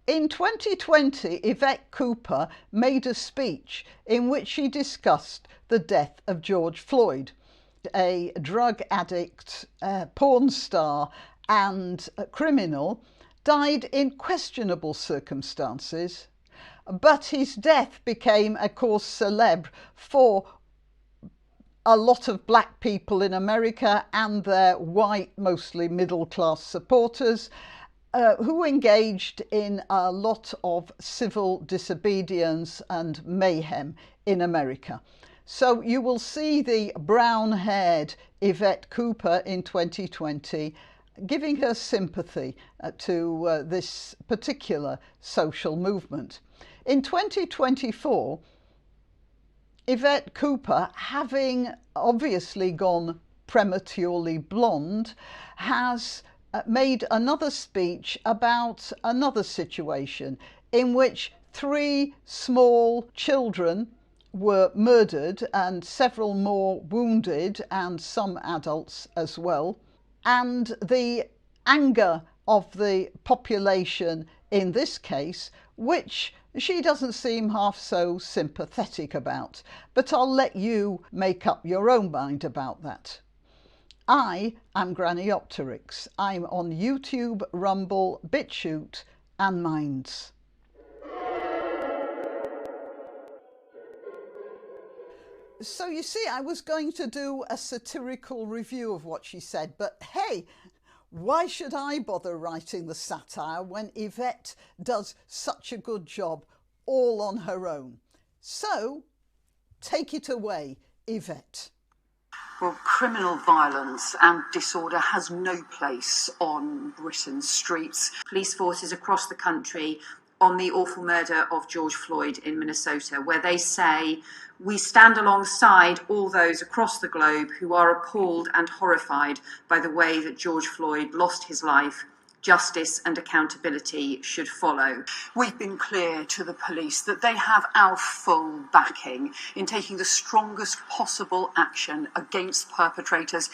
In 2020, Yvette Cooper made a speech in which she discussed the death of George Floyd, a drug addict, porn star and criminal, died in questionable circumstances, but his death became a cause célèbre for a lot of black people in America and their white, mostly middle-class supporters, who engaged in a lot of civil disobedience and mayhem in America. So you will see the brown-haired Yvette Cooper in 2020 giving her sympathy to this particular social movement. In 2024, Yvette Cooper, having obviously gone prematurely blonde, has made another speech about another situation in which 3 small children were murdered and several more wounded, and some adults as well. And the anger of the population in this case, which she doesn't seem half so sympathetic about, but I'll let you make up your own mind about that. I am Granniopteryx. I'm on YouTube, Rumble, BitChute and Minds. So you see, I was going to do a satirical review of what she said, but hey, why should I bother writing the satire when Yvette does such a good job all on her own? So, take it away, Yvette. Well, criminal violence and disorder has no place on Britain's streets. Police forces across the country on the awful murder of George Floyd in Minnesota, where they say, we stand alongside all those across the globe who are appalled and horrified by the way that George Floyd lost his life. Justice and accountability should follow. We've been clear to the police that they have our full backing in taking the strongest possible action against perpetrators.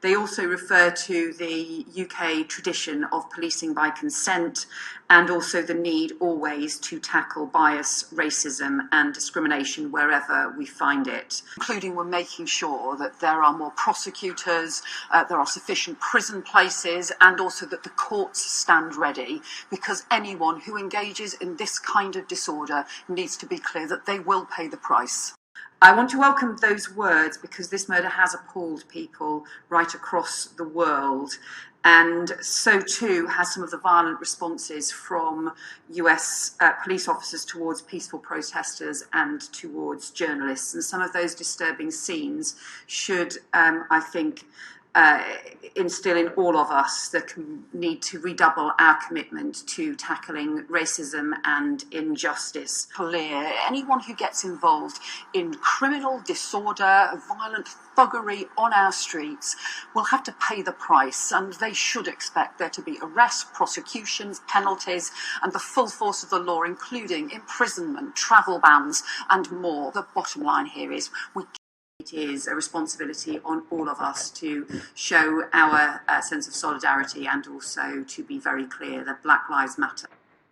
They also refer to the UK tradition of policing by consent and also the need always to tackle bias, racism and discrimination wherever we find it. Including we're making sure that there are more prosecutors, there are sufficient prison places, and also that the courts stand ready, because anyone who engages in this kind of disorder needs to be clear that they will pay the price. I want to welcome those words because this murder has appalled people right across the world, and so too has some of the violent responses from US police officers towards peaceful protesters and towards journalists. And some of those disturbing scenes should, I think, instill in all of us the need to redouble our commitment to tackling racism and injustice. Clear, anyone who gets involved in criminal disorder, violent thuggery on our streets will have to pay the price, and they should expect there to be arrests, prosecutions, penalties, and the full force of the law, including imprisonment, travel bans, and more. The bottom line here is it is a responsibility on all of us to show our sense of solidarity and also to be very clear that Black Lives Matter.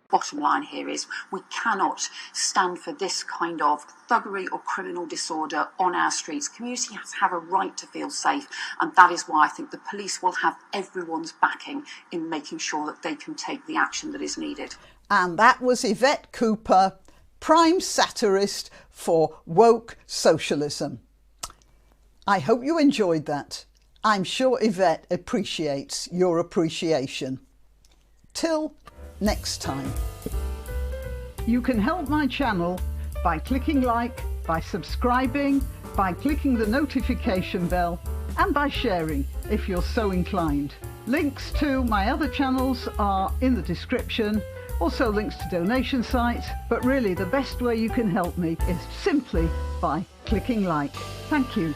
Bottom line here is we cannot stand for this kind of thuggery or criminal disorder on our streets. Communities have a right to feel safe, and that is why I think the police will have everyone's backing in making sure that they can take the action that is needed. And that was Yvette Cooper, prime satirist for woke socialism. I hope you enjoyed that. I'm sure Yvette appreciates your appreciation. Till next time. You can help my channel by clicking like, by subscribing, by clicking the notification bell, and by sharing if you're so inclined. Links to my other channels are in the description, also links to donation sites, but really the best way you can help me is simply by clicking like. Thank you.